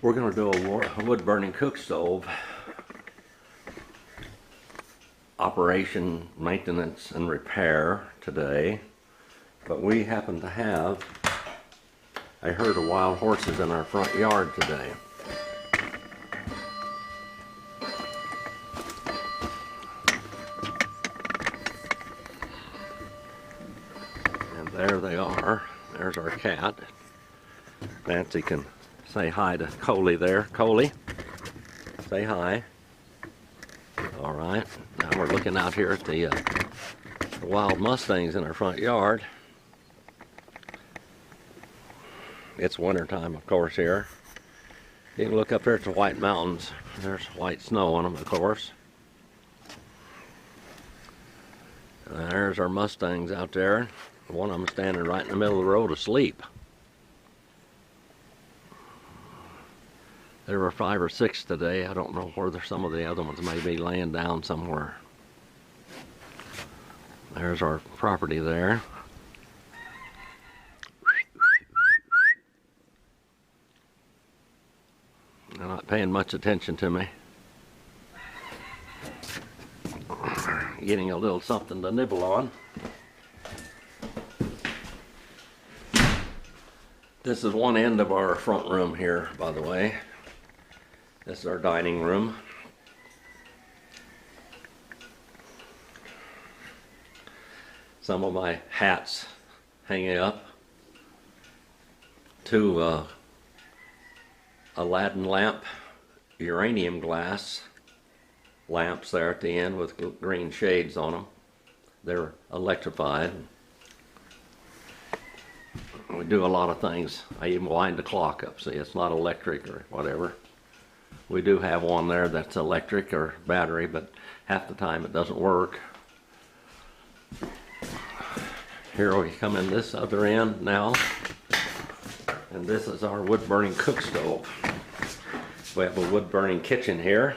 We're going to do a wood-burning cook stove operation, maintenance, and repair today. But we happen to have a herd of wild horses in our front yard today. And there they are. There's our cat. Nancy can say hi to Coley there. Coley, say hi. All right, now we're looking out here at the wild mustangs in our front yard. It's winter time, of course, here. You can look up there at the White Mountains. There's white snow on them, of course. There's our mustangs out there. One of them standing right in the middle of the road asleep. There were 5 or 6 today. I don't know whether some of the other ones may be laying down somewhere. There's our property there. They're not paying much attention to me. Getting a little something to nibble on. This is one end of our front room here, by the way. This is our dining room. Some of my hats hanging up. 2 Aladdin lamp, uranium glass lamps there at the end with green shades on them. They're electrified. We do a lot of things. I even wind the clock up. See, it's not electric or whatever. We do have one there that's electric or battery, but half the time it doesn't work. Here we come in this other end now, and this is our wood-burning cook stove. We have a wood-burning kitchen here.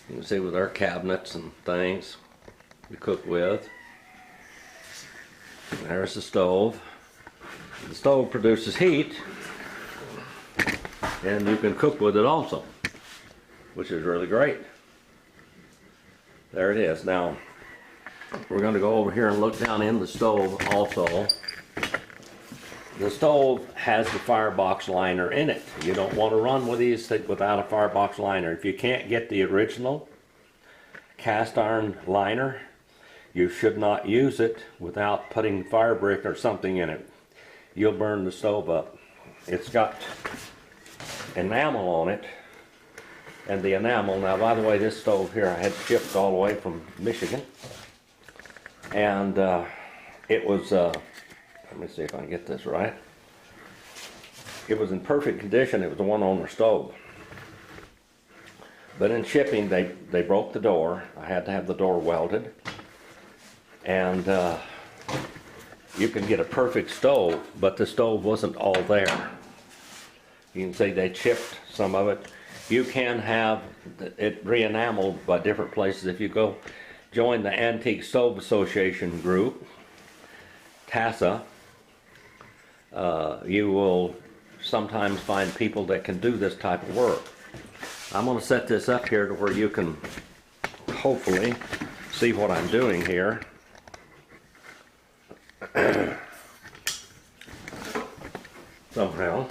You can see with our cabinets and things we cook with. There's the stove. The stove produces heat, and you can cook with it also, which is really great. There it is. Now, we're going to go over here and look down in the stove also. The stove has the firebox liner in it. You don't want to run with these without a firebox liner. If you can't get the original cast iron liner, you should not use it without putting fire brick or something in it. You'll burn the stove up. It's got enamel on it, and the enamel, now by the way, this stove here I had shipped all the way from Michigan, and it was let me see if I can get this right. It was in perfect condition. It was a one-owner stove, but in shipping they broke the door. I had to have the door welded, and you can get a perfect stove, but the stove wasn't all there. You can see they chipped some of it. You can have it re-enameled by different places. If you go join the Antique Stove Association group, TASA, you will sometimes find people that can do this type of work. I'm going to set this up here to where you can hopefully see what I'm doing here. Somehow.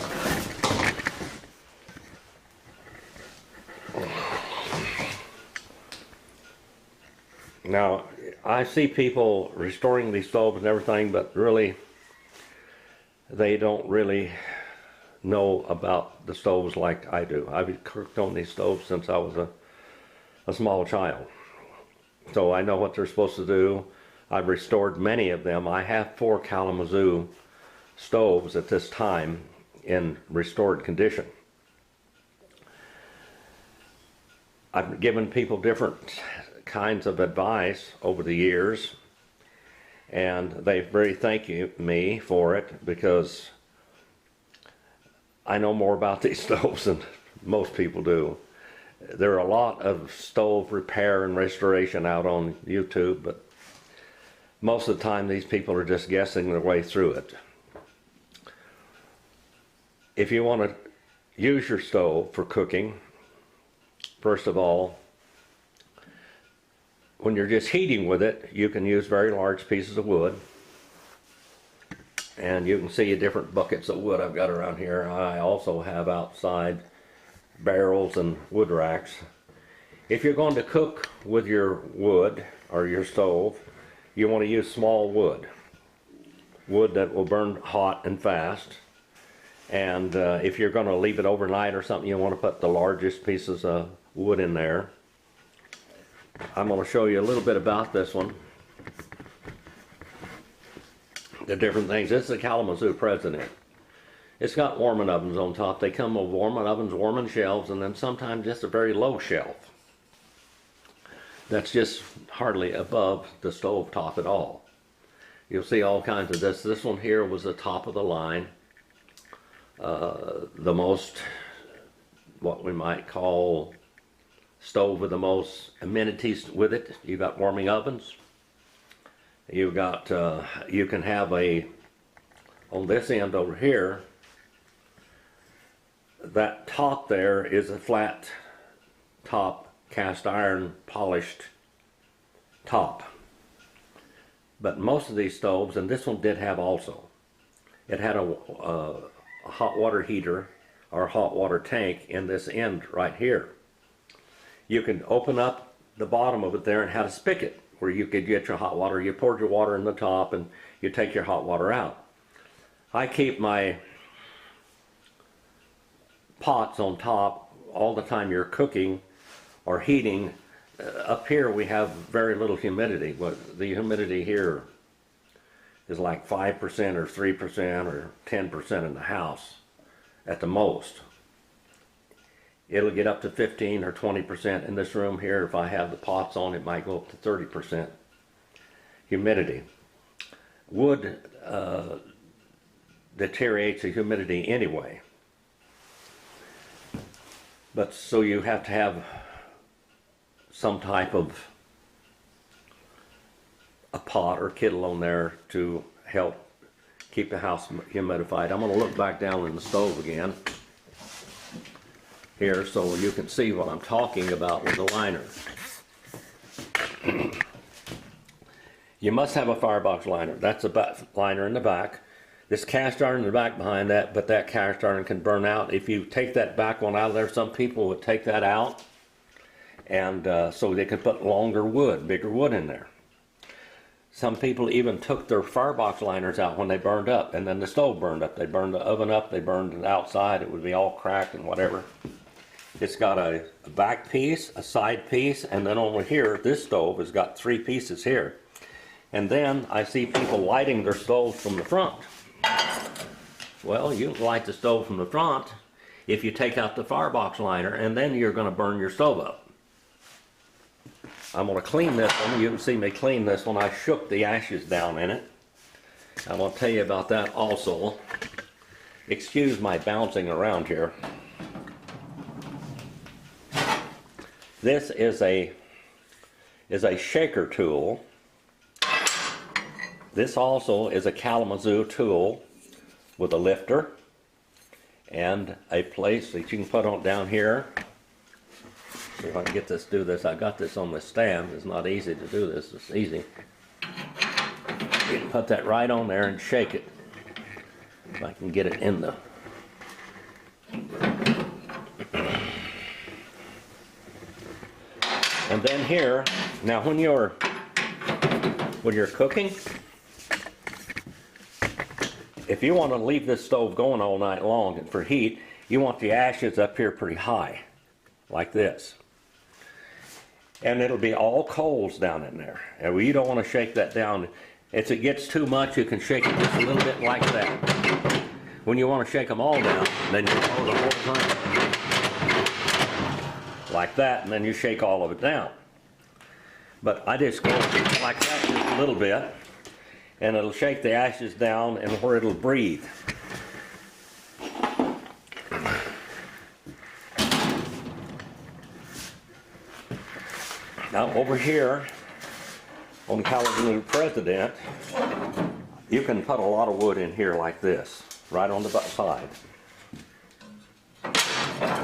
Now, I see people restoring these stoves and everything, but really, they don't really know about the stoves like I do. I've cooked on these stoves since I was a small child. So I know what they're supposed to do. I've restored many of them. I have 4 Kalamazoo stoves at this time in restored condition. I've given people different kinds of advice over the years, and they very thank me for it, because I know more about these stoves than most people do. There are a lot of stove repair and restoration out on YouTube, but most of the time these people are just guessing their way through it. If you want to use your stove for cooking, first of all, when you're just heating with it, you can use very large pieces of wood. And you can see different buckets of wood I've got around here. I also have outside barrels and wood racks. If you're going to cook with your wood or your stove, you want to use small wood. Wood that will burn hot and fast. And if you're going to leave it overnight or something, you want to put the largest pieces of wood in there. I'm going to show you a little bit about this one. The different things. This is a Kalamazoo President. It's got warming ovens on top. They come with warming ovens, warming shelves, and then sometimes just a very low shelf. That's just hardly above the stove top at all. You'll see all kinds of this. This one here was the top of the line. The most, what we might call, stove with the most amenities with it. You've got warming ovens. You've got, you can have on this end over here, that top there is a flat top cast iron polished top. But most of these stoves, and this one did have also, it had a hot water heater or hot water tank in this end right here. You can open up the bottom of it there and had a spigot where you could get your hot water. You poured your water in the top and you take your hot water out. I keep my pots on top all the time you're cooking or heating. Up here we have very little humidity. But the humidity here is like 5% or 3% or 10% in the house at the most. It'll get up to 15 or 20% in this room here. If I have the pots on, it might go up to 30% humidity. Wood deteriorates the humidity anyway. But so you have to have some type of a pot or kettle on there to help keep the house humidified. I'm going to look back down in the stove again here so you can see what I'm talking about with the liner. You must have a firebox liner. That's a liner in the back. This cast iron in the back behind that, but that cast iron can burn out. If you take that back one out of there, some people would take that out and so they could put longer wood, bigger wood in there. Some people even took their firebox liners out when they burned up, and then the stove burned up. They burned the oven up, they burned it outside, it would be all cracked and whatever. It's got a back piece, a side piece, and then over here, this stove has got 3 pieces here. And then I see people lighting their stoves from the front. Well, you can light the stove from the front if you take out the firebox liner, and then you're going to burn your stove up. I'm going to clean this one. You can see me clean this one. I shook the ashes down in it. I'm going to tell you about that also. Excuse my bouncing around here. This is a shaker tool. This also is a Kalamazoo tool with a lifter and a place that you can put on down here. See if I can get this, do this. I got this on the stand. It's not easy to do this. It's easy. You can put that right on there and shake it. If I can get it in the... And then here, now when you're cooking, if you want to leave this stove going all night long and for heat, you want the ashes up here pretty high, like this. And it'll be all coals down in there. And you don't want to shake that down. If it gets too much, you can shake it just a little bit like that. When you want to shake them all down, then you blow the whole thing like that, and then you shake all of it down. But I just go like that just a little bit, and it'll shake the ashes down and where it'll breathe. Now over here on Kalamazoo President, you can put a lot of wood in here like this, right on the side.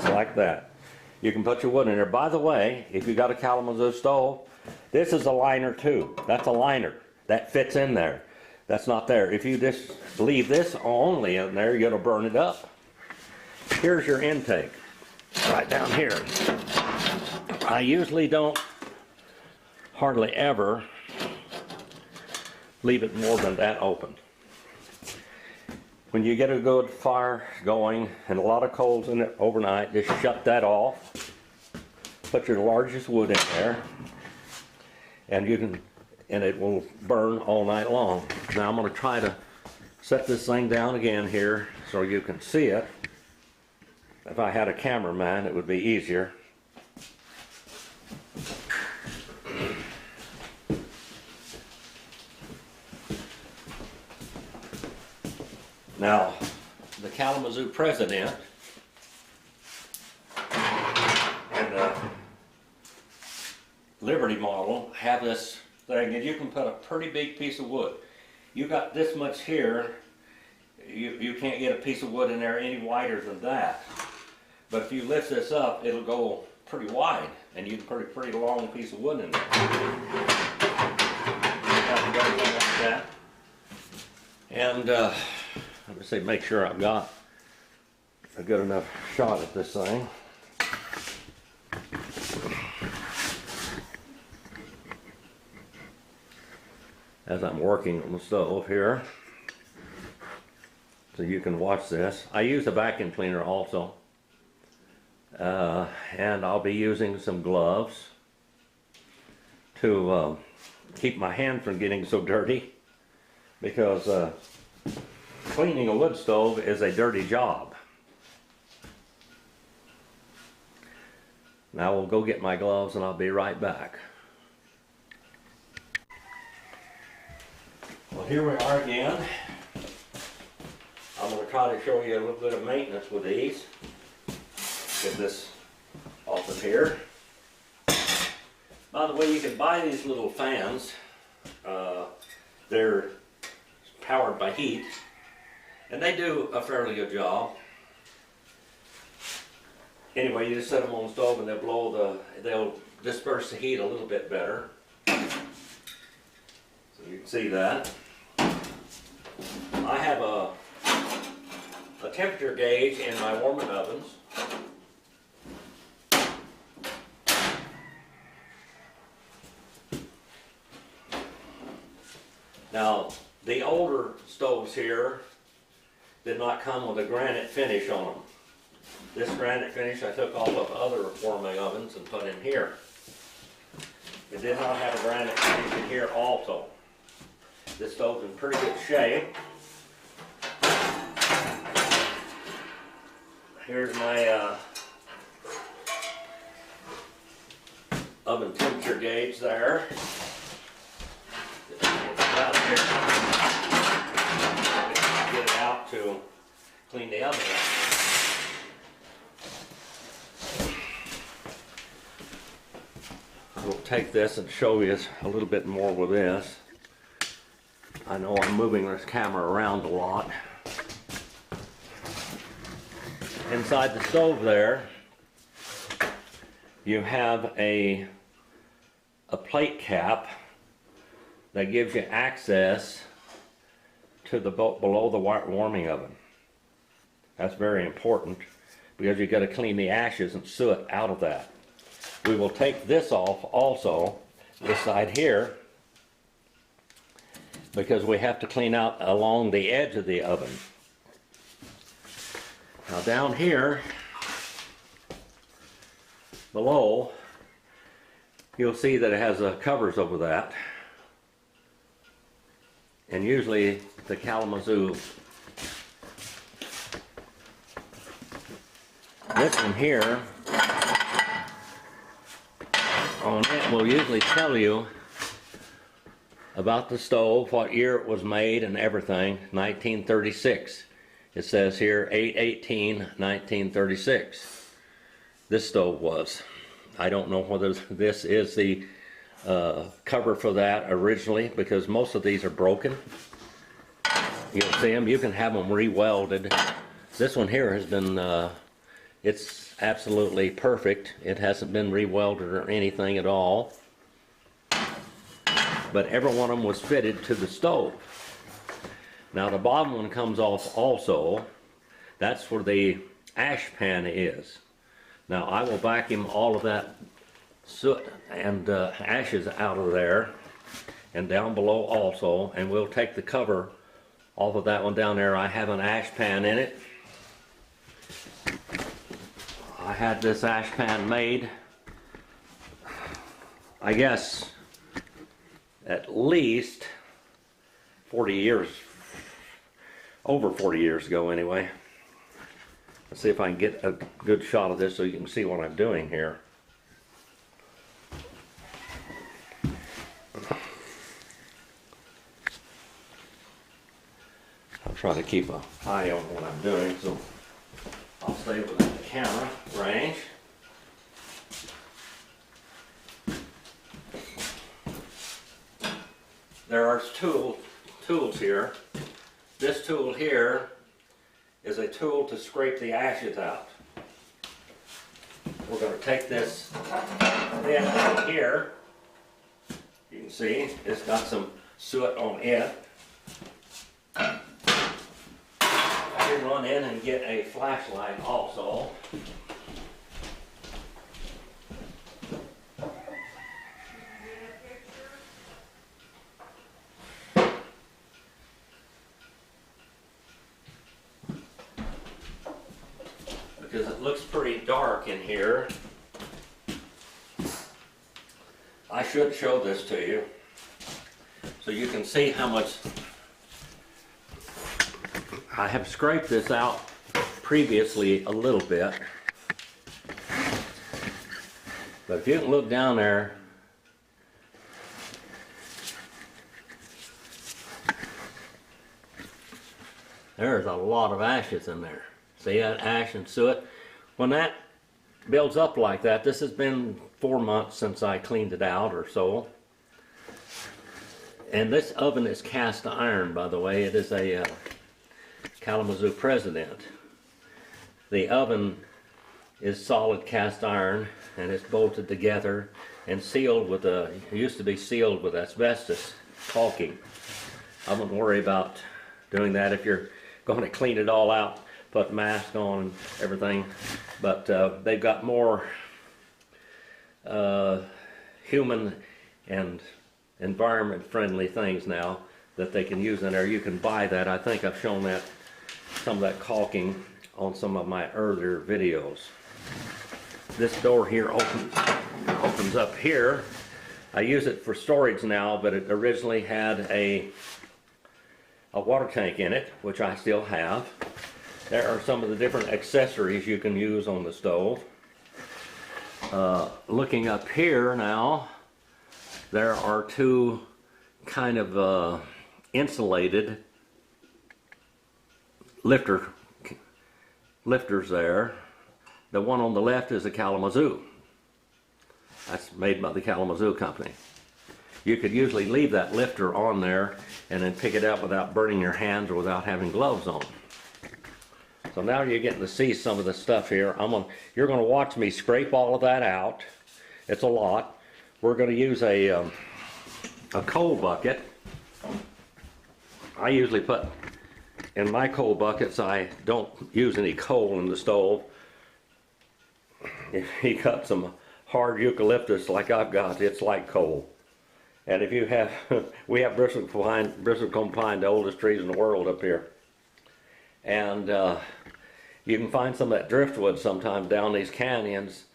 just like that. You can put your wood in there. By the way, if you got a Kalamazoo stove, this is a liner too. That's a liner. That fits in there. That's not there. If you just leave this only in there, you're gonna burn it up. Here's your intake, right down here. I usually don't hardly ever leave it more than that open. When you get a good fire going and a lot of coals in it overnight, just shut that off. Put your largest wood in there, and it will burn all night long. Now I'm going to try to set this thing down again here so you can see it. If I had a cameraman, it would be easier. Now, the Kalamazoo president and the Liberty model have this thing, and you can put a pretty big piece of wood. You got this much here, you can't get a piece of wood in there any wider than that. But if you lift this up, it'll go pretty wide, and you can put a pretty long piece of wood in there. Like that. And let me see, make sure I've got a good enough shot at this thing. As I'm working on the stove here, so you can watch this. I use a vacuum cleaner also, and I'll be using some gloves to keep my hand from getting so dirty, because cleaning a wood stove is a dirty job. Now we'll go get my gloves and I'll be right back. Well, here we are again. I'm going to try to show you a little bit of maintenance with these. Get this off of here. By the way, you can buy these little fans. They're powered by heat, and they do a fairly good job. Anyway, you just set them on the stove and they'll disperse the heat a little bit better. So you can see that. I have a temperature gauge in my warming ovens. Now, the older stoves here did not come with a granite finish on them. This granite finish I took off of other warming ovens and put in here. It did not have a granite finish in here also. This stove's in pretty good shape. Here's my oven temperature gauge there. Get it out to clean the oven out. We'll take this and show you a little bit more with this. I know I'm moving this camera around a lot. Inside the stove there, you have a plate cap that gives you access to the below the warming oven. That's very important because you got to clean the ashes and soot out of that. We will take this off also, this side here, because we have to clean out along the edge of the oven. Now down here below, you'll see that it has covers over that. And usually the Kalamazoo, this one here, on it will usually tell you about the stove, what year it was made and everything. 1936. It says here 8/18/1936. This stove was. I don't know whether this is the cover for that originally, because most of these are broken. You'll see them. You can have them re-welded. This one here has been It's absolutely perfect. It hasn't been re-welded or anything at all. But every one of them was fitted to the stove. Now the bottom one comes off also. That's where the ash pan is. Now I will vacuum all of that soot and ashes out of there and down below also, and we'll take the cover off of that one down there. I have an ash pan in it. I had this ash pan made, I guess, at least 40 years, over 40 years ago anyway. Let's see if I can get a good shot of this so you can see what I'm doing here. I'm trying to keep an eye on what I'm doing, so I'll stay within the camera range. There are tools here. This tool here is a tool to scrape the ashes out. We're going to take this bin right here. You can see it's got some soot on it. I can run in and get a flashlight also. Because it looks pretty dark in here. I should show this to you so you can see how much I have scraped this out previously a little bit. But if you can look down there, there's a lot of ashes in there. See that ash and soot? When that builds up like that, this has been 4 months since I cleaned it out or so. And this oven is cast iron, by the way. It is a Kalamazoo President. The oven is solid cast iron and it's bolted together and sealed with it used to be sealed with asbestos caulking. I wouldn't worry about doing that if you're going to clean it all out, put the mask on and everything. But they've got more human and environment friendly things now that they can use in there. You can buy that. I think I've shown that, some of that caulking on some of my earlier videos. This door here opens up here. I use it for storage now, but it originally had a water tank in it, which I still have. There are some of the different accessories you can use on the stove. Looking up here now, there are two kind of insulated lifters there. The one on the left is a Kalamazoo. That's made by the Kalamazoo company. You could usually leave that lifter on there and then pick it up without burning your hands or without having gloves on. So now you're getting to see some of the stuff here. You're going to watch me scrape all of that out. It's a lot. We're going to use a coal bucket. I usually put in my coal buckets, I don't use any coal in the stove. If you got some hard eucalyptus like I've got, it's like coal. And if you have, we have bristlecone pine, the oldest trees in the world up here. And you can find some of that driftwood sometimes down these canyons.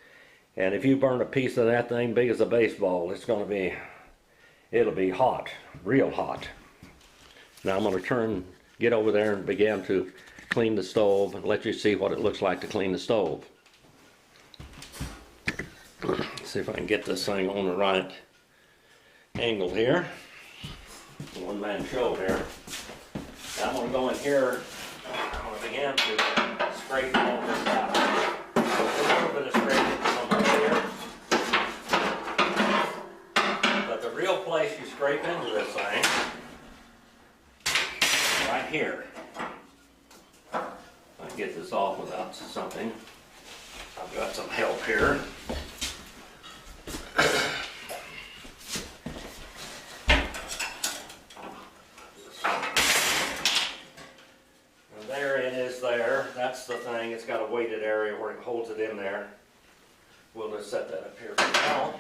And if you burn a piece of that thing big as a baseball, it'll be hot, real hot. Now I'm going to get over there and begin to clean the stove and let you see what it looks like to clean the stove. See if I can get this thing on the right angle here. One man show here. Now I'm going to go in here. I'm going to begin to scrape all this out. A little bit of scraping from up here. But the real place you scrape into this thing, right here. I can get this off without something. some help here. And there it is there. That's the thing. It's got a weighted area where it holds it in there. We'll just set that up here for now.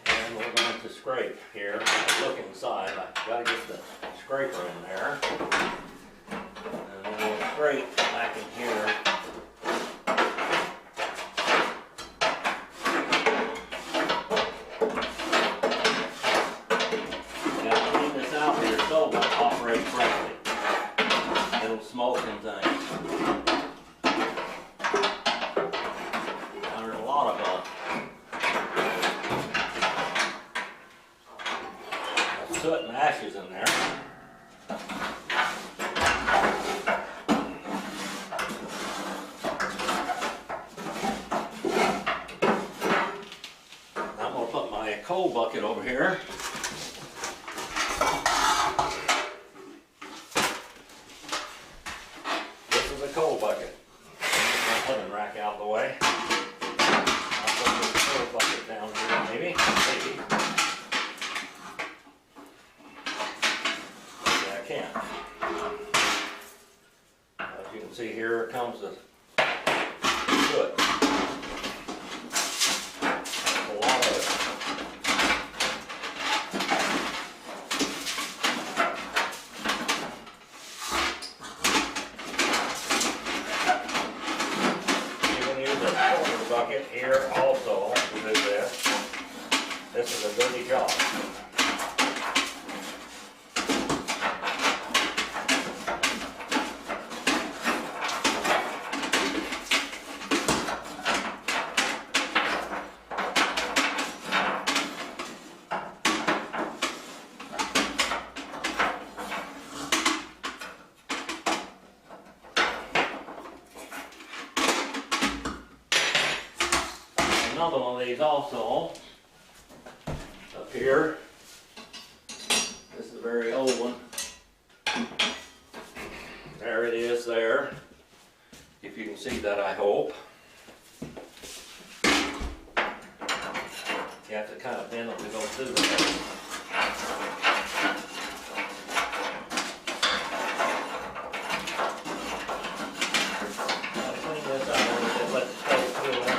And we're going to scrape here. Look inside. I've got to get the scraper in there. And then we'll scrape back in here. You got to clean this out so your stove won't operate correctly. It'll smoke and things. Now there's a lot of soot and ashes in there. I'm going to put my coal bucket over here. This is a coal bucket. Get my oven rack out of the way. I'll put this coal bucket down here maybe. As you can see, here comes the soot. That's a lot of it. You can use a filter bucket here also to do this. This is a dirty job. Another one of these also up here. This is a very old one. There it is there. If you can see that, I hope. You have to kind of bend them to go through there. Clean this out a little bit, let the stove cool down.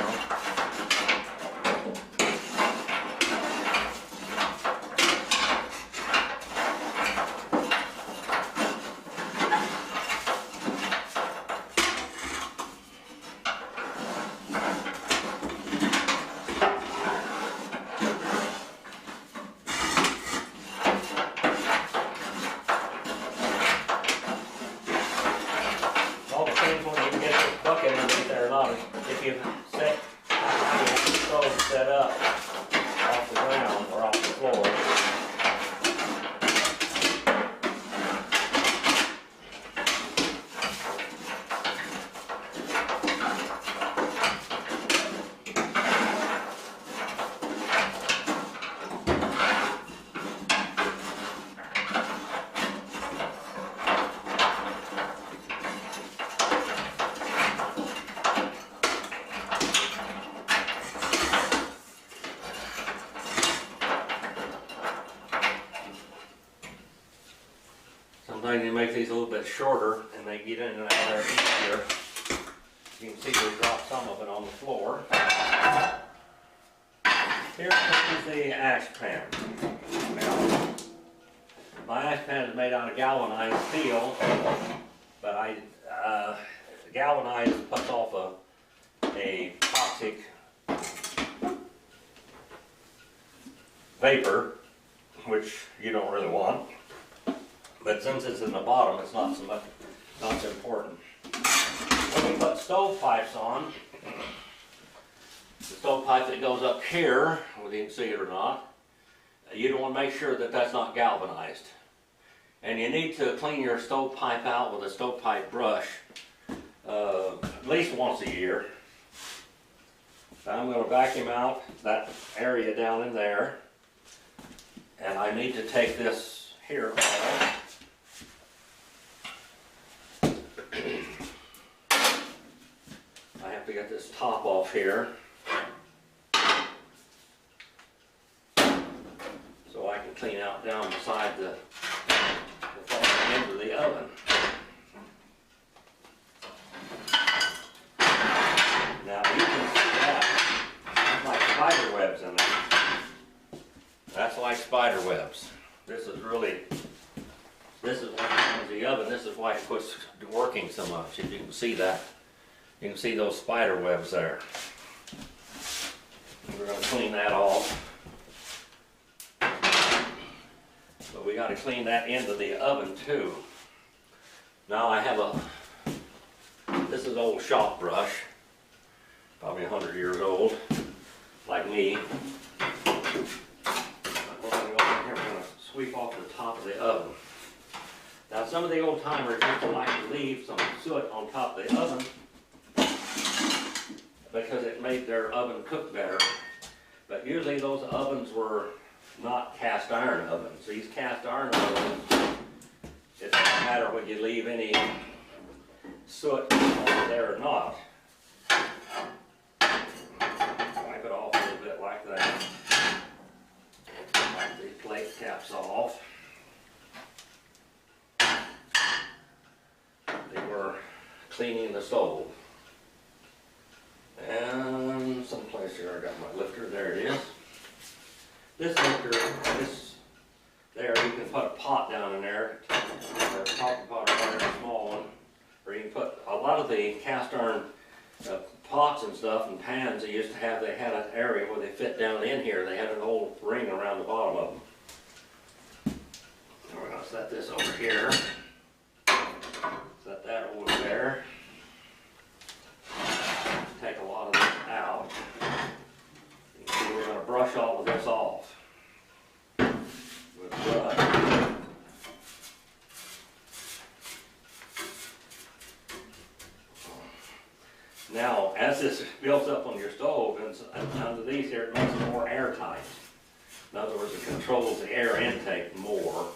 All depends when you get the bucket underneath there or not. If you set how the stove set up off the ground or off the floor. Sometimes you make these a little bit shorter and they get in and out there easier. You can see we dropped some of it on the floor. Here comes the ash pan. Now, my ash pan is made out of galvanized steel, but galvanized puts off a toxic vapor, which you don't really want. But since it's in the bottom, it's not so important. When we put stove pipes on, the stove pipe that goes up here, whether you can see it or not, you want to make sure that that's not galvanized. And you need to clean your stove pipe out with a stove pipe brush at least once a year. So I'm going to vacuum out that area down in there. And I need to take this here off. I have to get this top off here. So I can clean out down beside the far end of the oven. Now you can see that. It's like spider webs in there. That's like spider webs. This is when it comes to the oven, this is why it quits working so much. If you can see that, you can see those spider webs there. We're going to clean that off. But we got to clean that end of the oven too. Now I have this is old shop brush, probably 100 years old, like me. We're going to go in here, we're going to sweep off the top of the oven. Now some of the old timers used to like to leave some soot on top of the oven because it made their oven cook better. But usually those ovens were not cast iron ovens. These cast iron ovens, it doesn't matter whether you leave any soot on there or not. Wipe it off a little bit like that. Wipe the plate caps off. They were cleaning the stove. And someplace here I got my lifter, there it is. This lifter, there, you can put a pot down in there, or a copper pot or a small one, or you can put a lot of the cast iron pots and stuff and pans they used to have, they had an area where they fit down in here. They had an old ring around the bottom of them. We're going to set this over here. Set that over there. Take a lot of this out. You can see we're going to brush all of this off with a brush. Now, as this builds up on your stove, and under these here, it makes it more airtight. In other words, it controls the air intake more,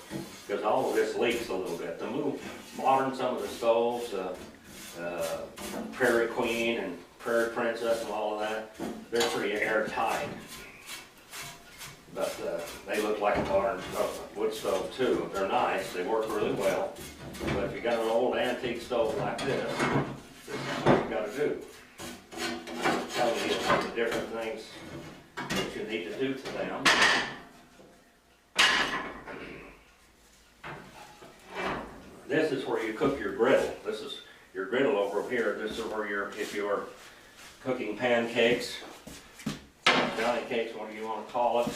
because all of this leaks a little bit. The some of the stoves, Prairie Queen and Prairie Princess and all of that, they're pretty airtight. But they look like a modern wood stove too. They're nice, they work really well. But if you got an old antique stove like this is what you got to do. I'm telling you some of the different things that you need to do to them. This is where you cook your griddle. This is your griddle over here. This is where if you're cooking pancakes, Johnny cakes, whatever you want to call it.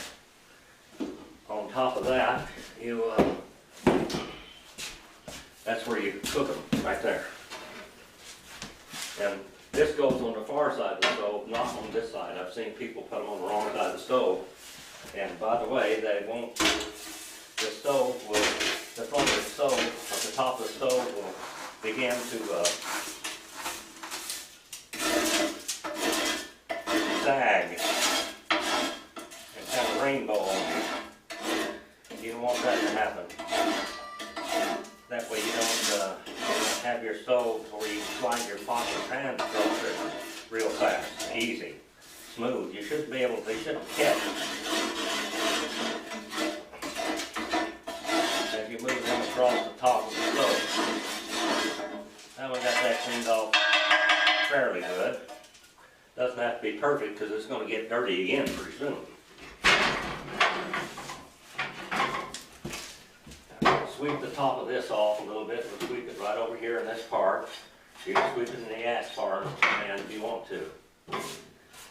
On top of that, that's where you cook them, right there. And this goes on the far side of the stove, not on this side. I've seen people put them on the wrong side of the stove. And by the way, the stove will, the front of the stove, at the top of the stove will begin to sag and have a rainbow on it. You don't want that to happen. That way you don't have your stoves where you slide your pots and pans across it real fast, easy, smooth. You shouldn't be able to, they shouldn't catch. If you move them across the top of the stove. Now we got that cleaned off fairly good. Doesn't have to be perfect because it's going to get dirty again pretty soon. Sweep the top of this off a little bit. We'll sweep it right over here in this part. You can sweep it in the ash part, and if you want to.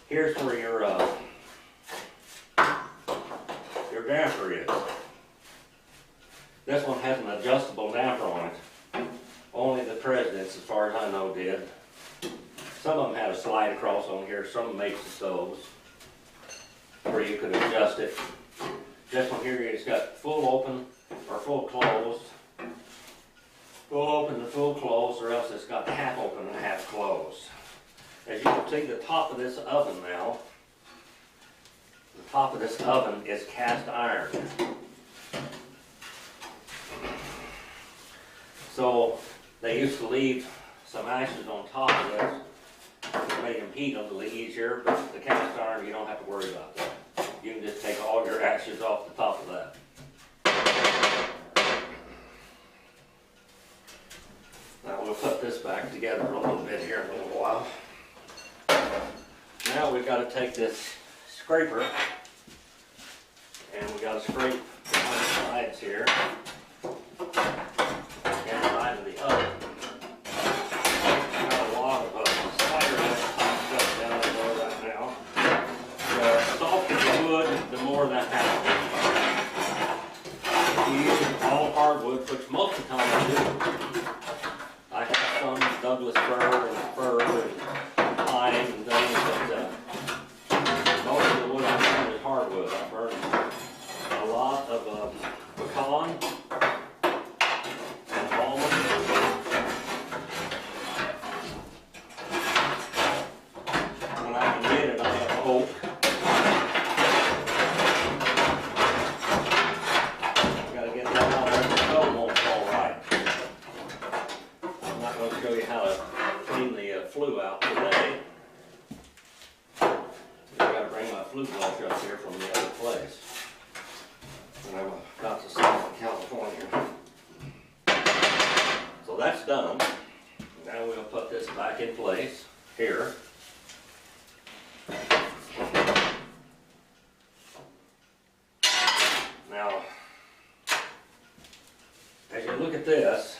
Here's where your damper is. This one has an adjustable damper on it. Only the presidents, as far as I know, did. Some of them had a slide across on here. Some of them makes the stoves where you could adjust it. This one here, it's got full open or full closed. Full open and full closed, or else it's got half open and half closed. As you can see, the top of this oven now, the top of this oven is cast iron. So they used to leave some ashes on top of this to make them heat a little easier, but the cast iron, you don't have to worry about that. You can just take all your ashes off the top of that. Now we'll put this back together a little bit here in a little while. Now we've got to take this scraper and we got to scrape on the sides here and the side of the oven. Got a lot of spider stuff down there right now. The softer the wood, the more that happens. If you use all hardwood, which most of the time I do, I have some Douglas fir and pine and things, but most of the wood I burn is hardwood. I burn a lot of pecan and almond. When I can get it, I have oak. I've got to get that out there, the stove won't fall right. I'm not going to show you how to clean the flue out today. I've got to bring my flue brush up here from the other place. And I got to Southern California. So that's done. Now we'll put this back in place here. Now, as you look at this,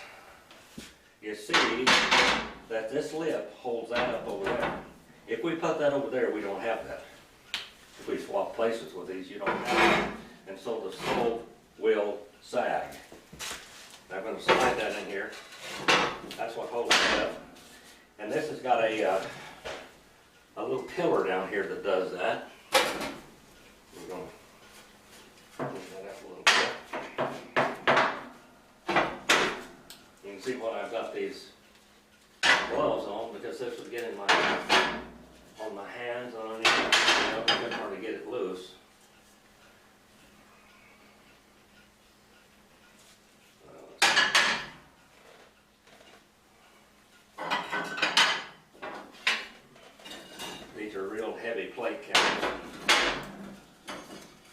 you see that this lip holds that up over there. If we put that over there, we don't have that. If we swap places with these, you don't have that. And so the stove will sag. I'm going to slide that in here. That's what holds it up. And this has got a little pillar down here that does that. We're going to move that up a little bit. You can see why I've got these gloves on, because this would get in on my hands and underneath. You know, I couldn't hardly get it loose. These are real heavy plate counters.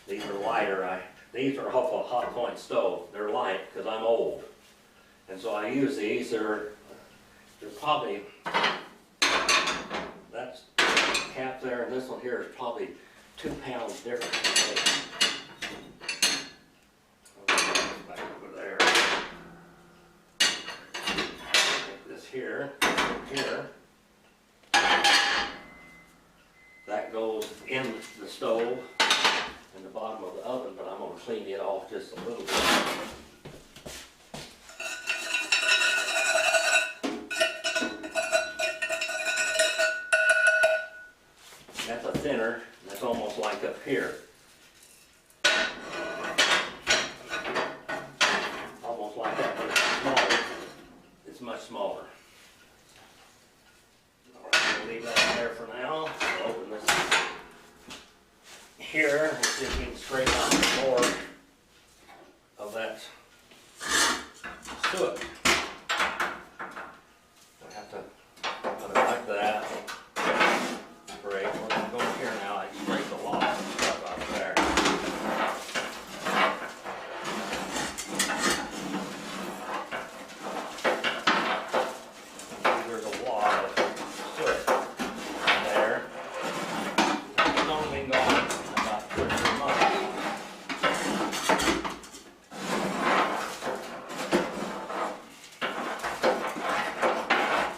These are lighter. These are off a hot point stove. They're light because I'm old. And so I use these. They're probably, that's cap there, and this one here is probably 2 pounds different than back over there. Take this here. That goes in the stove in the bottom of the oven, but I'm going to clean it off just a little bit. That's a thinner, that's almost like up here. Almost like that, but it's smaller. It's much smaller. Alright, we'll leave that there for now. I'll open this here and see if we can scrape out more of that soot. I have to put it like that. Great. We're going to go here now. I scraped a lot of stuff out there. There's a lot of soot there. It's only been gone about 2 or 3 months.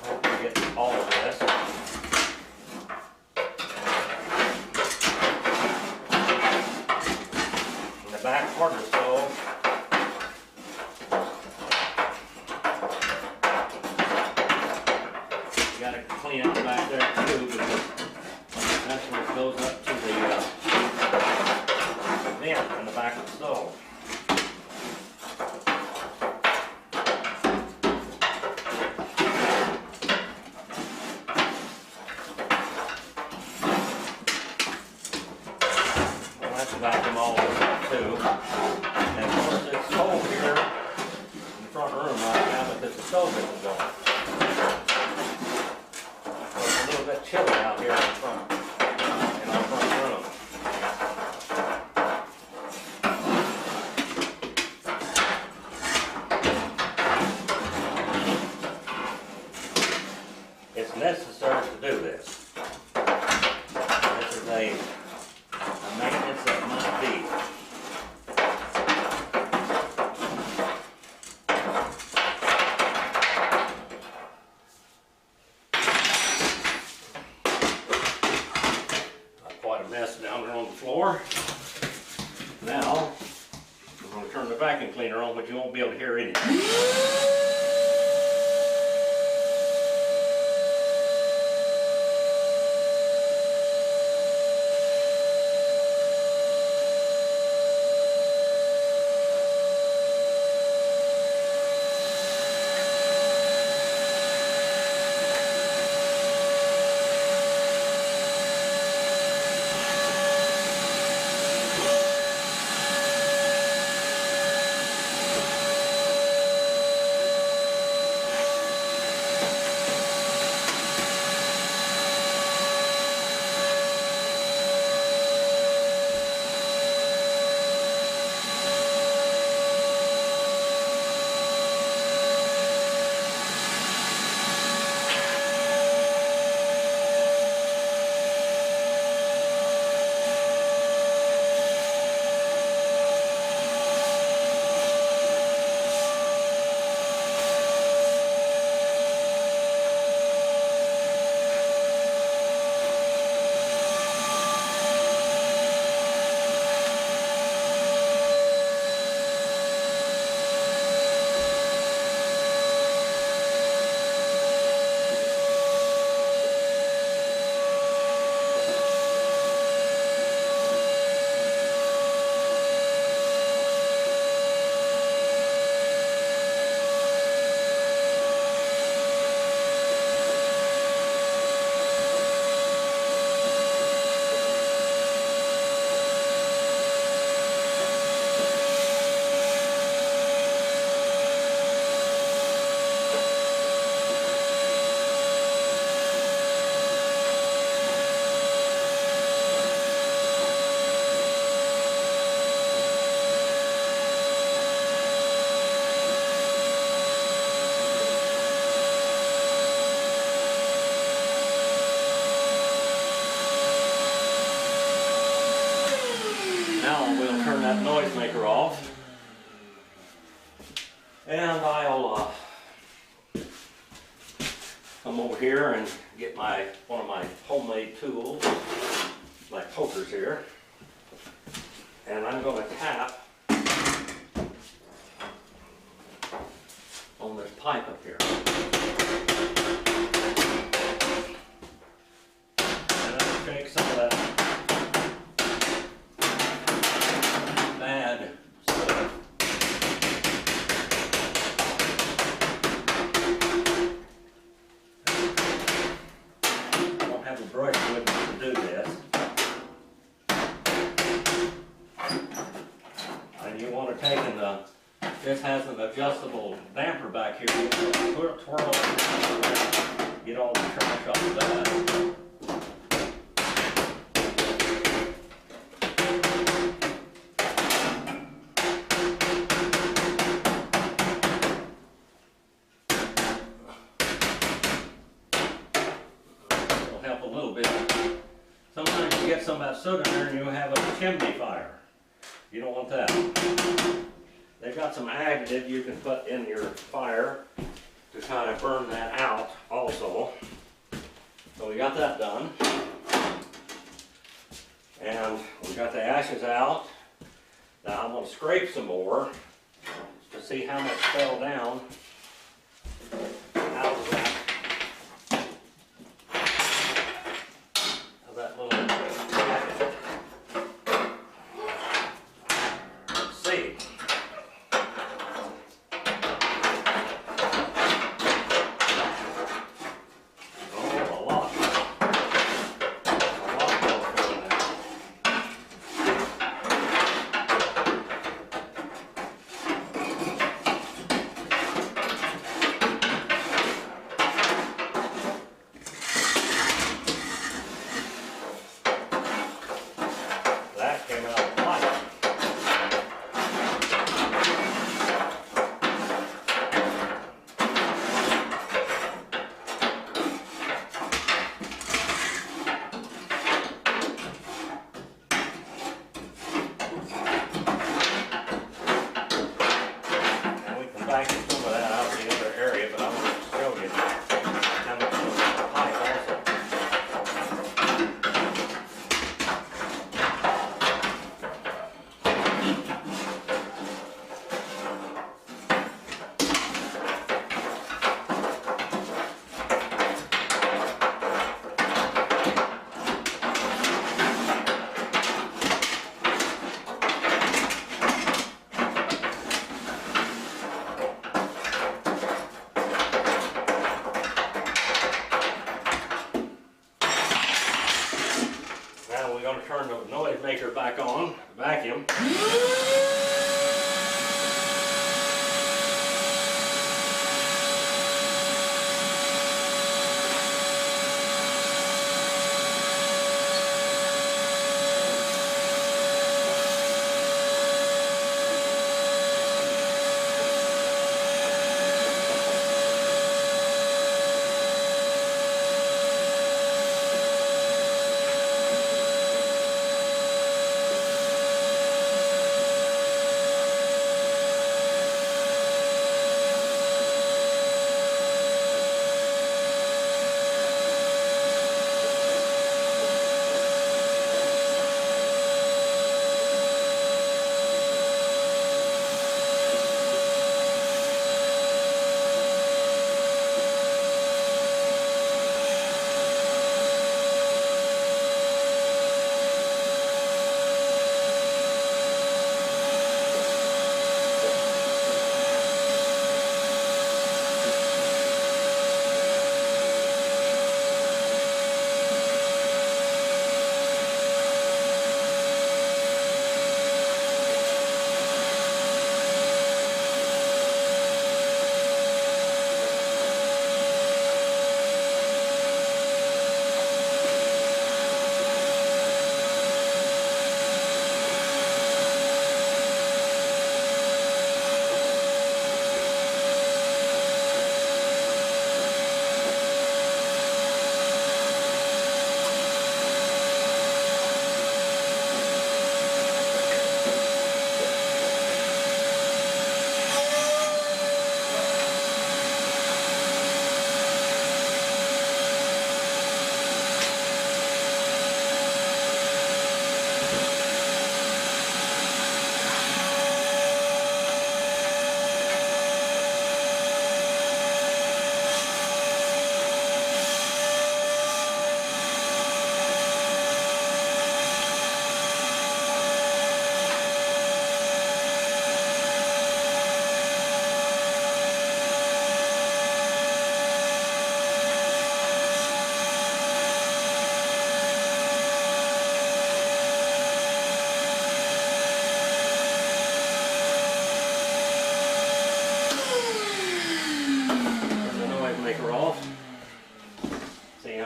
Hope we get all of this. Back part of the stove. You got to clean out back there too, because that's when it goes up to the vent in the back of the stove. Well, that's about them all. Too. And of course it's cold here in the front room right now because the stove isn't going. So it's a little bit chilly out here in front, in our front room. It's necessary to do this. This is a maintenance that must be. Quite a mess down there on the floor. Now, I'm going to turn the vacuum cleaner on, but you won't be able to hear anything. We'll turn that noisemaker off, and I'll come over here and get one of my homemade tools, my pokers here, and I'm going to tap on this pipe up here. And I'll shake some of that bad stuff. I don't have a brush with me to do this. And you want to take this has an adjustable damper back here. You can twirl it, get all the trash off of that. Help a little bit. Sometimes you get some of that soot in there and you have a chimney fire. You don't want that. They've got some additive you can put in your fire to kind of burn that out also. So we got that done. And we got the ashes out. Now I'm going to scrape some more to see how much fell down out of that. That little packet. Let's see. Oh, a lot. A lot more coming out. going to turn the noise maker back on, vacuum.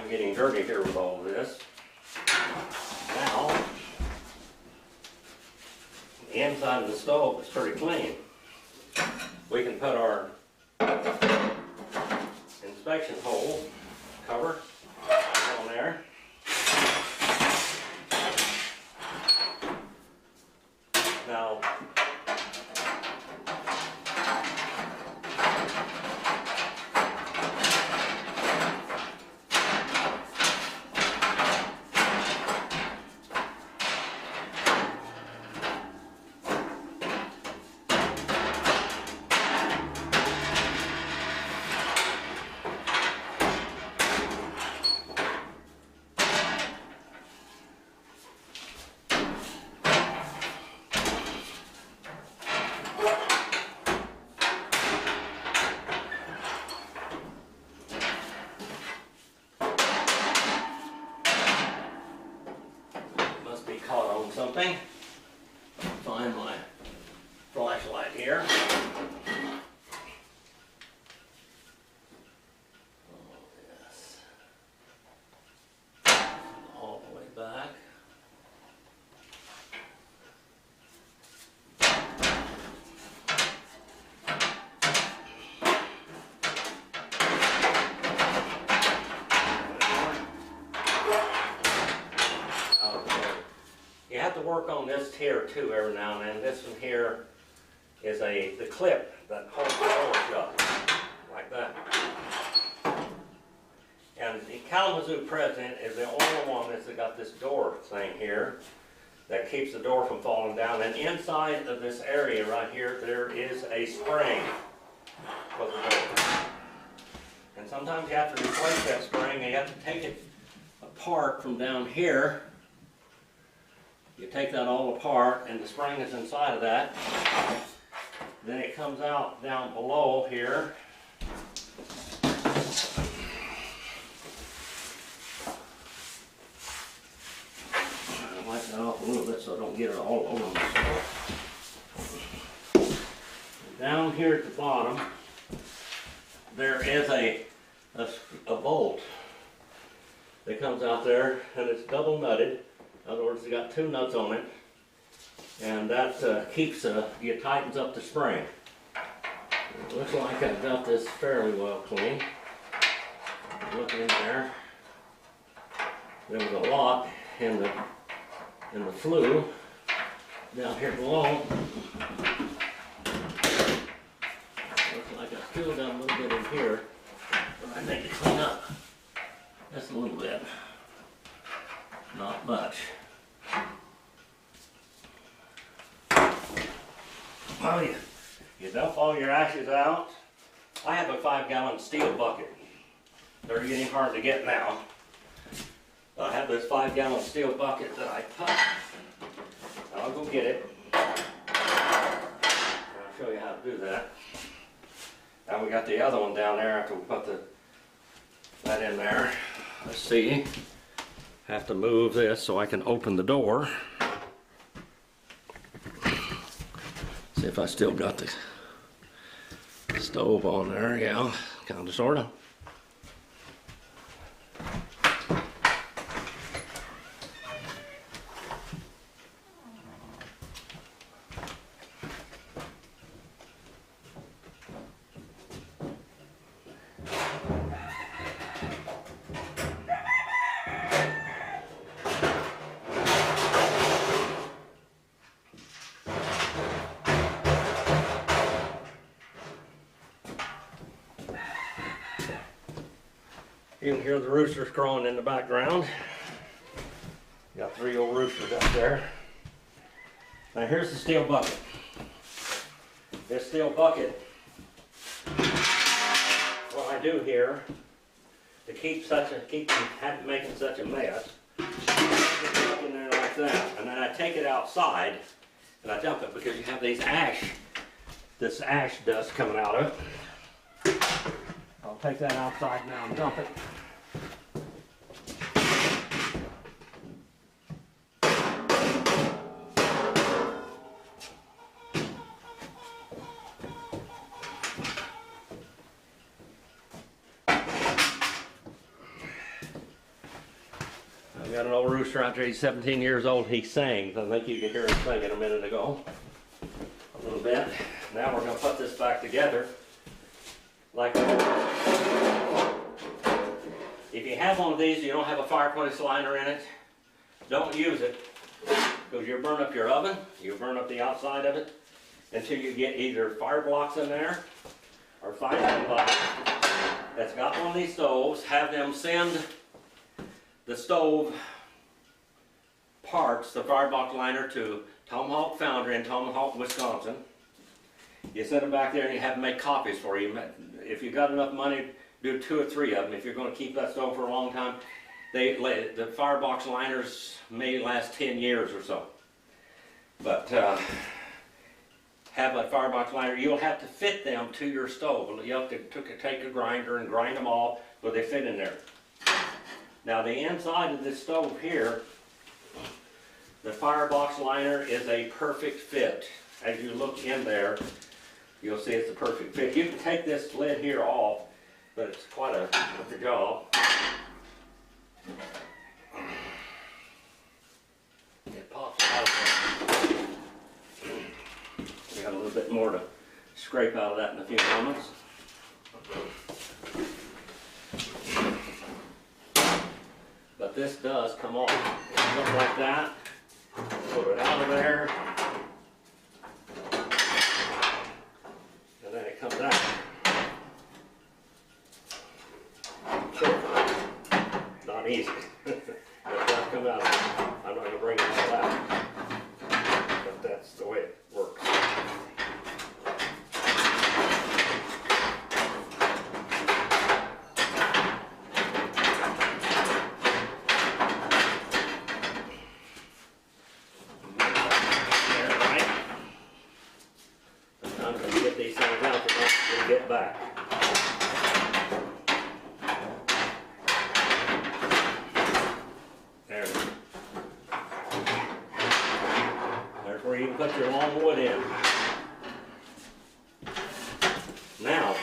Getting dirty here with all of this. Now, the inside of the stove is pretty clean. We can put our inspection hole cover on there. Now, caught on something. Find my flashlight here. Oh, yes. All the way back. You have to work on this here too every now and then. This one here is the clip that holds the door shut, like that. And the Kalamazoo President is the only one that's got this door thing here that keeps the door from falling down. And inside of this area right here, there is a spring for the door. And sometimes you have to replace that spring, and you have to take it apart from down here. You take that all apart, and the spring is inside of that. Then it comes out down below here. don't get it all over myself. Down here at the bottom, there is a bolt that comes out there, and it's double nutted. In other words, it's got 2 nuts on it, and that it tightens up the spring. It looks like I've got this fairly well clean. Look in there. There was a lot in the flue down here below. Looks like I've still got a little bit in here, but I need to clean up just a little bit. Not much. Well, you dump all your ashes out. I have a 5-gallon steel bucket. They're getting hard to get now. I have this 5-gallon steel bucket that I put. I'll go get it. I'll show you how to do that. Now we got the other one down there after we put that in there. Let's see. Have to move this so I can open the door. See if I still got the stove on there. Yeah, kind of, sort of. You can hear the roosters crowing in the background. Got 3 old roosters up there. Now here's the steel bucket. This steel bucket, what I do here to keep from making such a mess, I put it in there like that, and then I take it outside and I dump it because you have this ash dust coming out of it. I'll take that outside now and dump it. I've got an old rooster out there, he's 17 years old, he sings. I think you could hear him singing a minute ago. A little bit. Now we're going to put this back together. Like if you have one of these, you don't have a fireplace liner in it, don't use it, because you'll burn up your oven, you'll burn up the outside of it, until you get either fire blocks in there, or find somebody that's got one of these stoves, have them send the stove parts, the firebox liner, to Tomahawk Foundry in Tomahawk, Wisconsin. You send them back there and you have them make copies for you. If you've got enough money, do 2 or 3 of them. If you're going to keep that stove for a long time, the firebox liners may last 10 years or so. But have a firebox liner, you'll have to fit them to your stove. You have to take a grinder and grind them all so they fit in there. Now the inside of this stove here, the firebox liner is a perfect fit. As you look in there, you'll see it's a perfect fit. You can take this lid here off, but it's quite a job. It pops out of there. We got a little bit more to scrape out of that in a few moments. But this does come off. It looks like that. Put it out of there. And then it comes out. Not easy. It does come out. I'm not going to bring it all out. But that's the way it works. Get back. There it is. your long wood in. Now,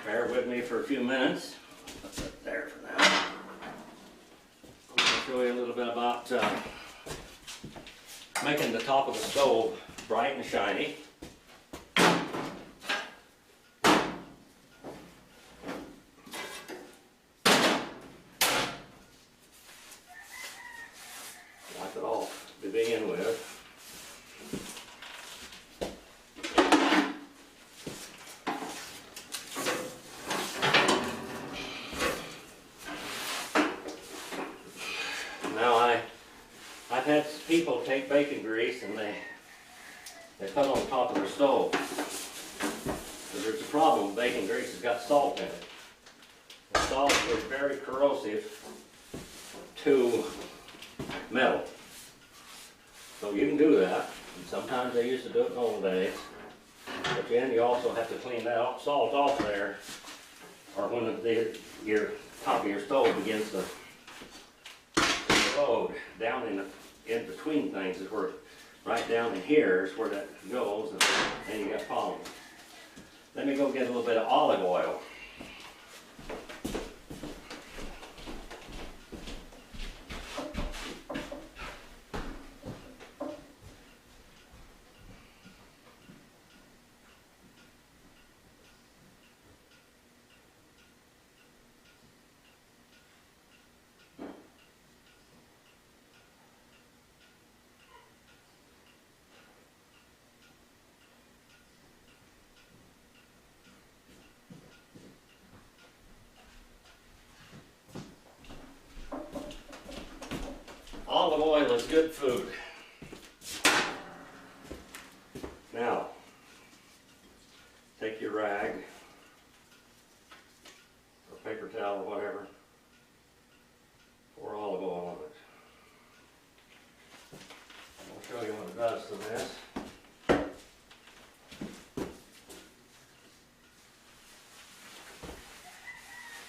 bear with me for a few minutes. Put that there for now. I'm going to show you a little bit about making the top of the stove bright and shiny. Wipe it off to begin with. Now I've had people take bacon grease and they put it on top of their stove. But there's a problem. Bacon grease has got salt in it. The salt is very corrosive to metal. So you can do that. And sometimes they used to do it in the old days. But then you also have to clean that salt off there, or when your top of your stove begins to erode down in between things, is where right down in here is where that goes, and you got problems. Let me go get a little bit of olive oil. Olive oil is good food. Now, take your rag or paper towel or whatever, pour olive oil on it. I'll show you what it does to this.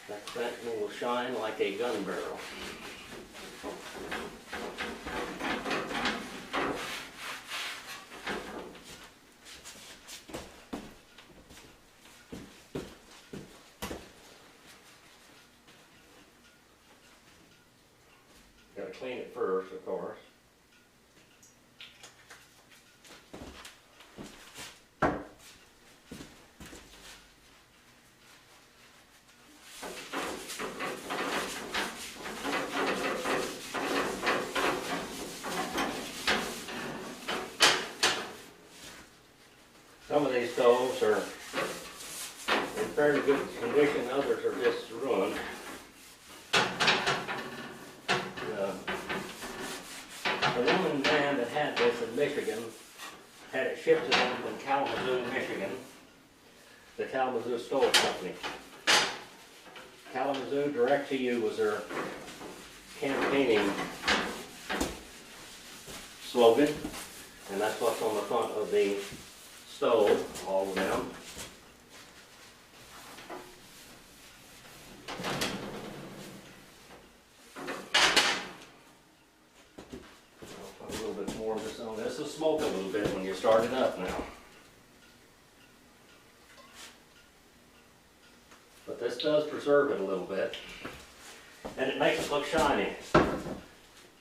That thing will shine like a gun barrel. Got to clean it first, of course. Some of these stoves are in fairly good condition, others are just ruined. The woman man that had this in Michigan had it shipped to them from Kalamazoo, Michigan, the Kalamazoo Stove Company. Kalamazoo Direct to You was their campaigning slogan, and that's what's on the front of the stove, all of them. I'll put a little bit more of this on. This will smoke a little bit when you start it up now. But this does preserve it a little bit, and it makes it look shiny.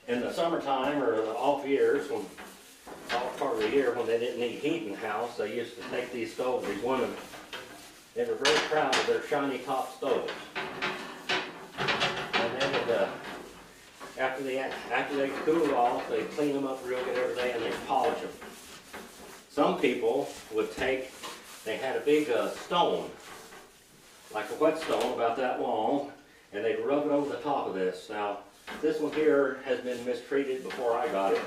In the summertime or the off years, when off part of the year when they didn't need heat in the house, they used to take these stoves. These women, they were very proud of their shiny top stoves. And they would, after they cooled off, they'd clean them up real good every day and they'd polish them. Some people would take, they had a big stone, like a whetstone about that long, and they'd rub it over the top of this. Now, this one here has been mistreated before I got it,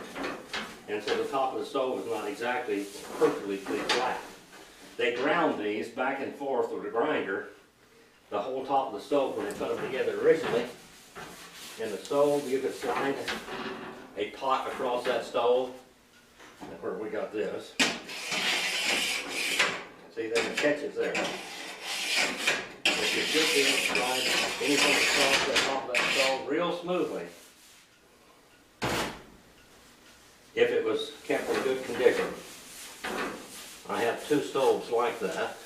and so the top of the stove is not exactly perfectly flat. They ground these back and forth with a grinder, the whole top of the stove when they put them together originally. And the stove, you could slide a pot across that stove. That's where we got this. See, there's the catches there. If You should be able to slide anything across the top of that stove real smoothly. If it was kept in good condition. I have 2 stoves like that.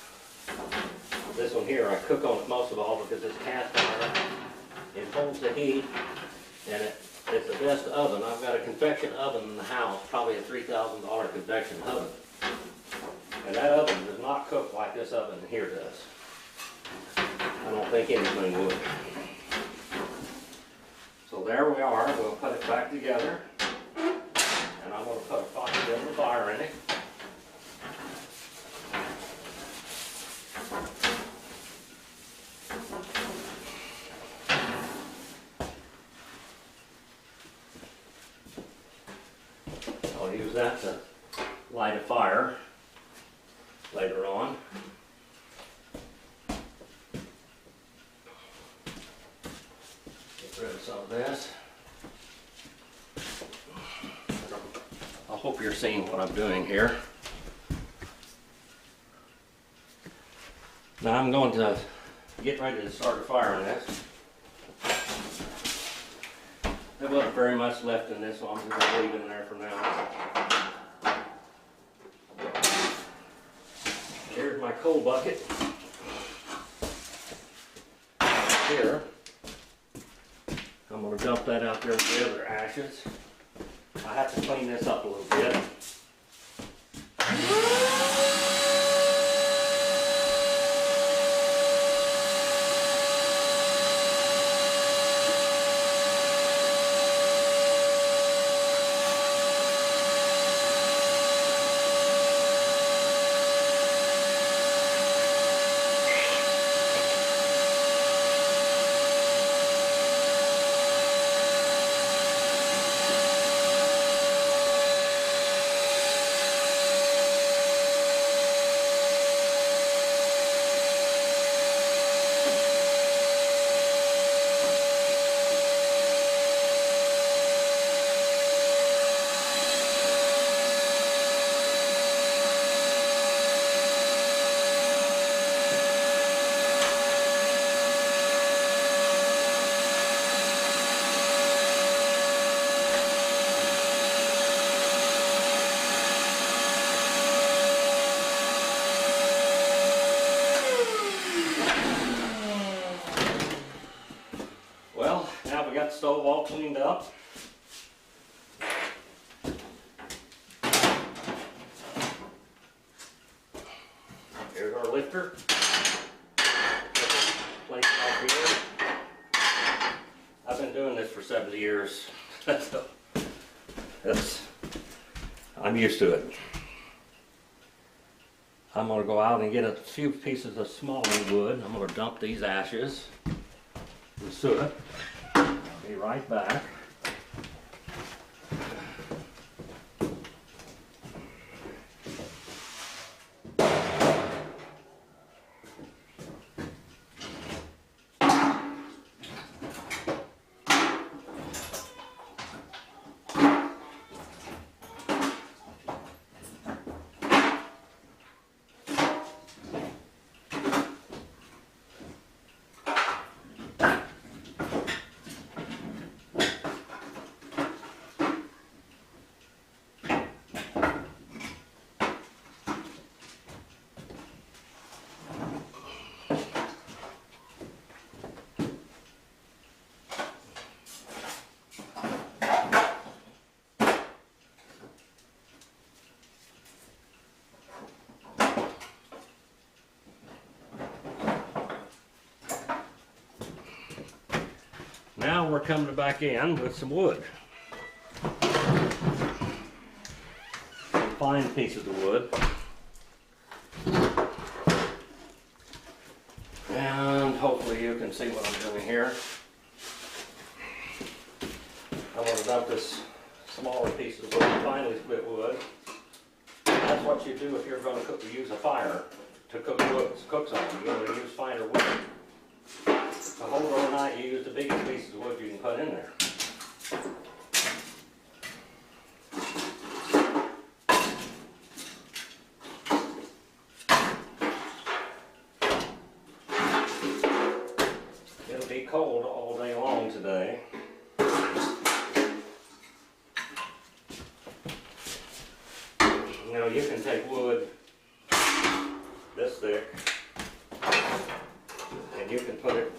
This one here, I cook on it most of all because it's cast iron. It holds the heat, and it's the best oven. I've got a convection oven in the house, probably a $3,000 convection oven. And that oven does not cook like this oven here does. I don't think anything would. So there we are. We'll put it back together. And I'm going to put a bit of fire in it. I'll use that to light a fire later on. Get rid of some of this. I hope you're seeing what I'm doing here. Now I'm going to get ready to start a fire in this. There wasn't very much left in this, so I'm just going to leave it in there for now. Here's my coal bucket. Here, I'm going to dump that out there with the other ashes. I have to clean this up a little bit. Stove all cleaned up. Here's our lifter. Place out here. I've been doing this for 70 years. I'm used to it. I'm going to go out and get a few pieces of smaller wood. I'm going to dump these ashes and soot. Be right back. Now we're coming back in with some wood. Some fine pieces of wood. And hopefully you can see what I'm doing here. I want to dump this smaller piece of wood, finely split wood. That's what you do if you're going to use a fire to cook something. You're going to use finer wood. To hold it overnight, you use the biggest pieces of wood you can put in there. cold all day long today. You know, you can take wood this thick and you can put it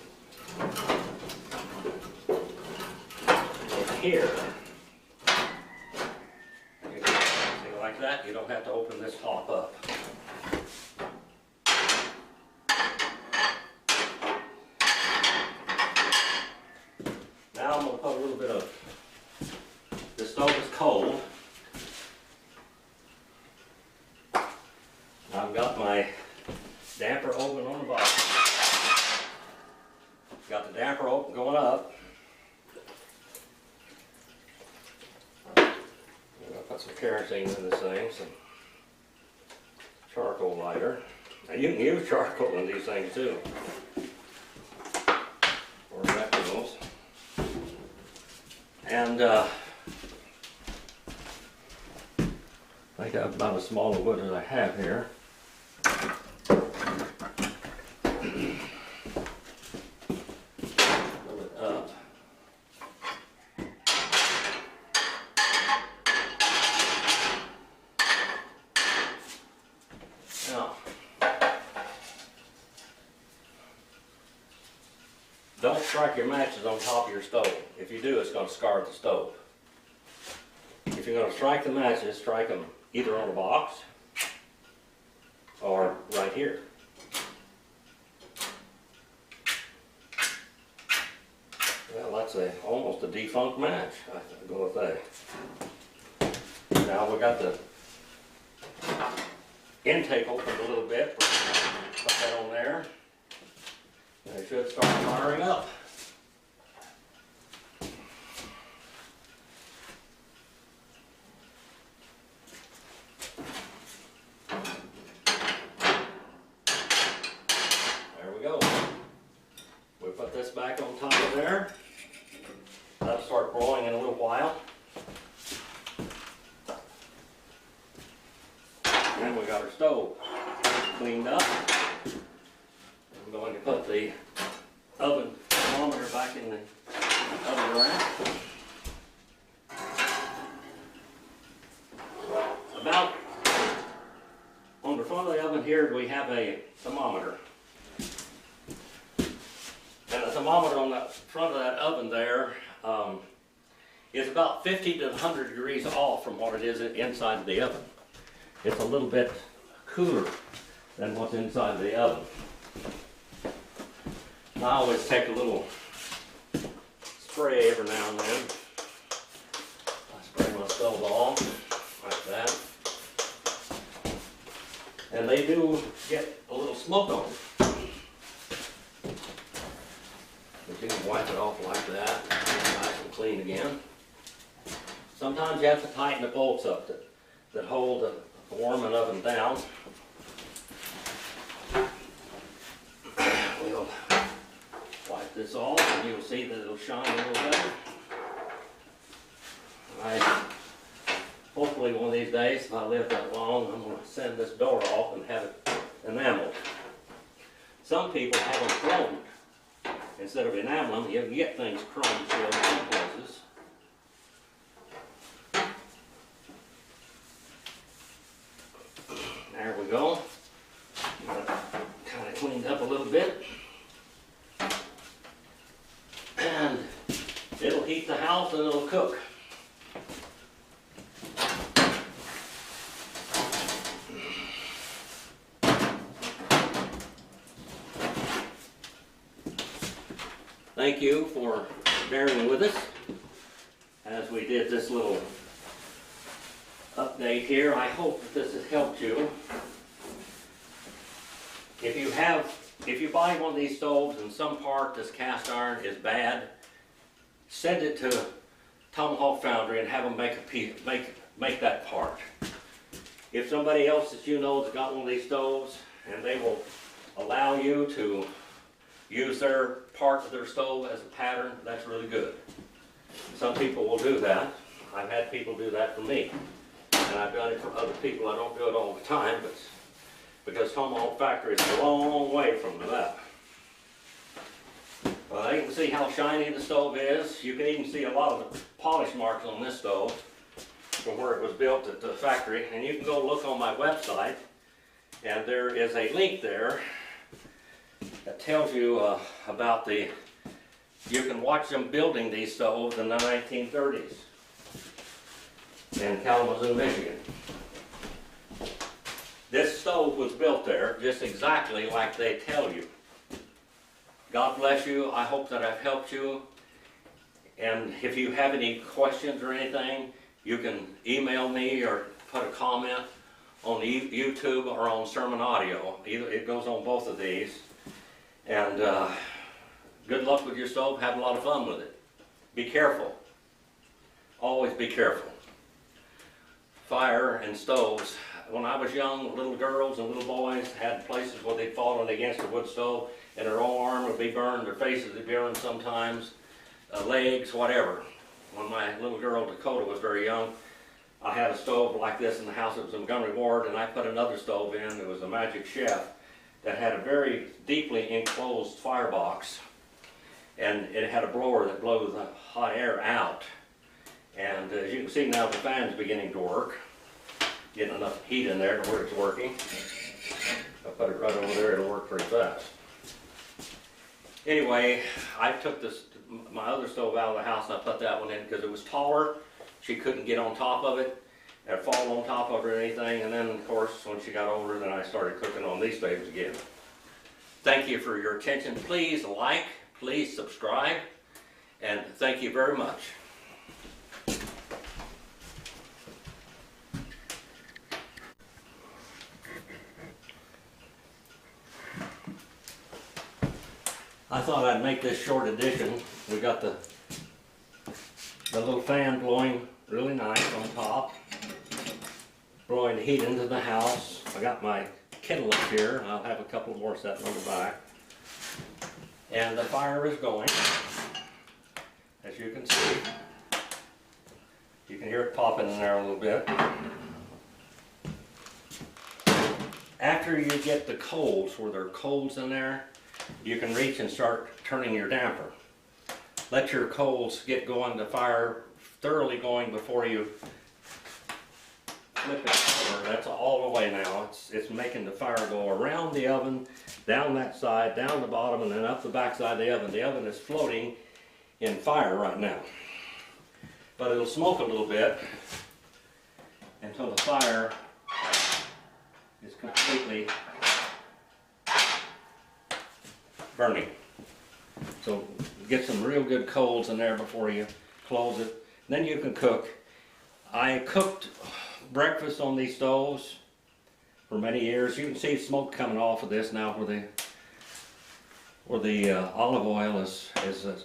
in here. You can see like that, you don't have to open this top up. Now I'm going to put a little bit of, the stove is cold. I've got my damper oven on the bottom. Got the damper oven going up. I'm going to put some kerosene in this thing, some charcoal lighter. Now you can use charcoal in these things too. Or vegetables. And I think I've about as small a wood as I have here. Fill it up. Now, don't strike your matches on top of your stove. If you do, it's going to scar the stove. If you're going to strike the matches, strike them either on a box or right here. Well, that's almost a defunct match. I go with that. Now we got the intake opened a little bit. Put that on there. And it should start firing up. There we go. We put this back on top of there. That'll start growing in a little while. And we got our stove cleaned up. I'm going to put the oven thermometer back in the oven rack. About on the front of the oven here we have a thermometer. And the thermometer on the front of that oven there is about 50 to 100 degrees off from what it is inside of the oven. It's a little bit cooler than what's inside of the oven. I always take a little spray every now and then. I spray my stove off like that. And they do get a little smoke on them. But you can wipe it off like that, nice and clean again. Sometimes you have to tighten the bolts up that hold the warming oven down. We'll wipe this off and you'll see that it'll shine a little better. Hopefully one of these days, if I live that long, I'm going to send this door off and have it enameled. Some people have them chromed. Instead of enameling them, you can get things chromed still in some places. There we go. Kind of cleaned up a little bit. And it'll heat the house and it'll cook. Thank you for bearing with us as we did this little update here. I hope that this has helped you. If you buy one of these stoves and some part this cast iron is bad, send it to Tomahawk Foundry and have them make that part. If somebody else that you know has got one of these stoves and they will allow you to use their part of their stove as a pattern, that's really good. Some people will do that. I've had people do that for me. And I've done it for other people. I don't do it all the time, but because Tomahawk Factory is a long way from that. Well, you can see how shiny the stove is. You can even see a lot of the polish marks on this stove from where it was built at the factory. And you can go look on my website, and there is a link there that tells you about you can watch them building these stoves in the 1930s in Kalamazoo, Michigan. This stove was built there just exactly like they tell you. God bless you. I hope that I've helped you. And if you have any questions or anything, you can email me or put a comment on YouTube or on Sermon Audio. It goes on both of these. And good luck with your stove. Have a lot of fun with it. Be careful. Always be careful. Fire and stoves. When I was young, little girls and little boys had places where they'd fallen against a wood stove and their whole arm would be burned, their faces would be burned sometimes, legs, whatever. When my little girl Dakota was very young, I had a stove like this in the house. It was in Montgomery Ward, and I put another stove in. It was a Magic Chef that had a very deeply enclosed firebox, and it had a blower that blows the hot air out. And as you can see now, the fan's beginning to work, getting enough heat in there to where it's working. If I put it right over there, it'll work pretty fast. Anyway, I took my other stove out of the house and I put that one in because it was taller. She couldn't get on top of it and fall on top of it or anything. And then, of course, when she got older, then I started cooking on these stoves again. Thank you for your attention. Please like, please subscribe, and thank you very much. I thought I'd make this short edition. We got the little fan blowing really nice on top, blowing the heat into the house. I got my kettle up here. I'll have a couple more sitting on the back. And the fire is going, as you can see. You can hear it popping in there a little bit. After you get the coals, where there are coals in there, you can reach and start turning your damper. Let your coals get going, the fire thoroughly going before you flip it over. That's all the way now. It's making the fire go around the oven, down that side, down the bottom, and then up the back side of the oven. The oven is floating in fire right now. But it'll smoke a little bit until the fire is completely burning. So get some real good coals in there before you close it. Then you can cook. I cooked breakfast on these stoves for many years. You can see smoke coming off of this now where the olive oil is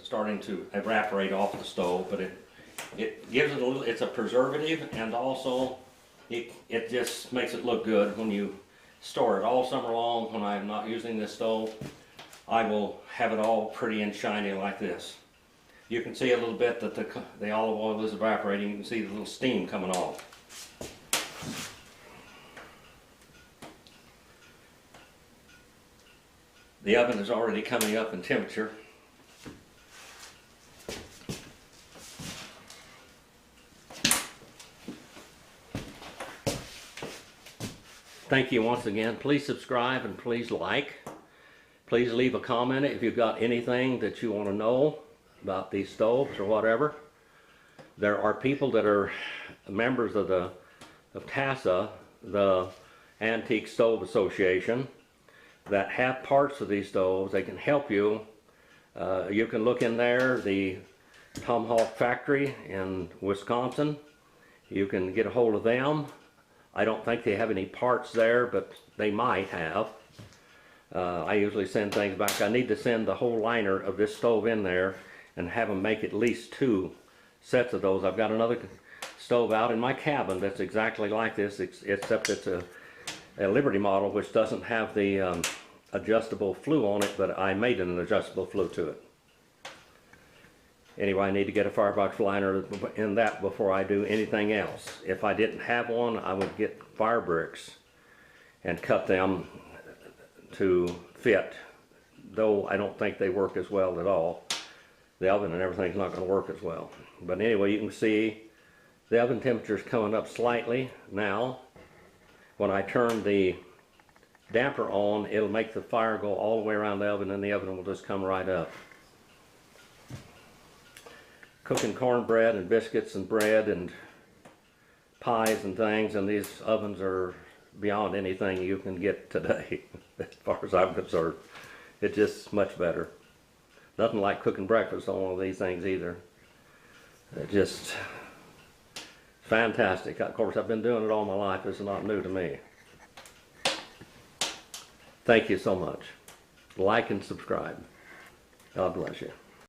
starting to evaporate off the stove, but it gives it a little, it's a preservative, and also it just makes it look good when you store it. All summer long when I'm not using this stove, I will have it all pretty and shiny like this. You can see a little bit that the olive oil is evaporating. You can see the little steam coming off. The oven is already coming up in temperature. Thank you once again. Please subscribe and please like. Please leave a comment if you've got anything that you want to know about these stoves or whatever. There are people that are members of TASA, the Antique Stove Association, that have parts of these stoves. They can help you. You can look in there, the Tomahawk factory in Wisconsin. You can get a hold of them. I don't think they have any parts there, but they might have. I usually send things back. I need to send the whole liner of this stove in there and have them make at least 2 sets of those. I've got another stove out in my cabin that's exactly like this, except it's a Liberty model, which doesn't have the adjustable flue on it, but I made an adjustable flue to it. Anyway, I need to get a firebox liner in that before I do anything else. If I didn't have one, I would get fire bricks and cut them to fit though I don't think they work as well at all. The oven and everything's not going to work as well. But anyway, you can see the oven temperature is coming up slightly now. When I turn the damper on, it'll make the fire go all the way around the oven, and the oven will just come right up. Cooking cornbread and biscuits and bread and pies and things, and these ovens are beyond anything you can get today as far as I'm concerned. It's just much better. Nothing like cooking breakfast on one of these things either. It's just fantastic. Of course, I've been doing it all my life. It's not new to me. Thank you so much. Like and subscribe. God bless you.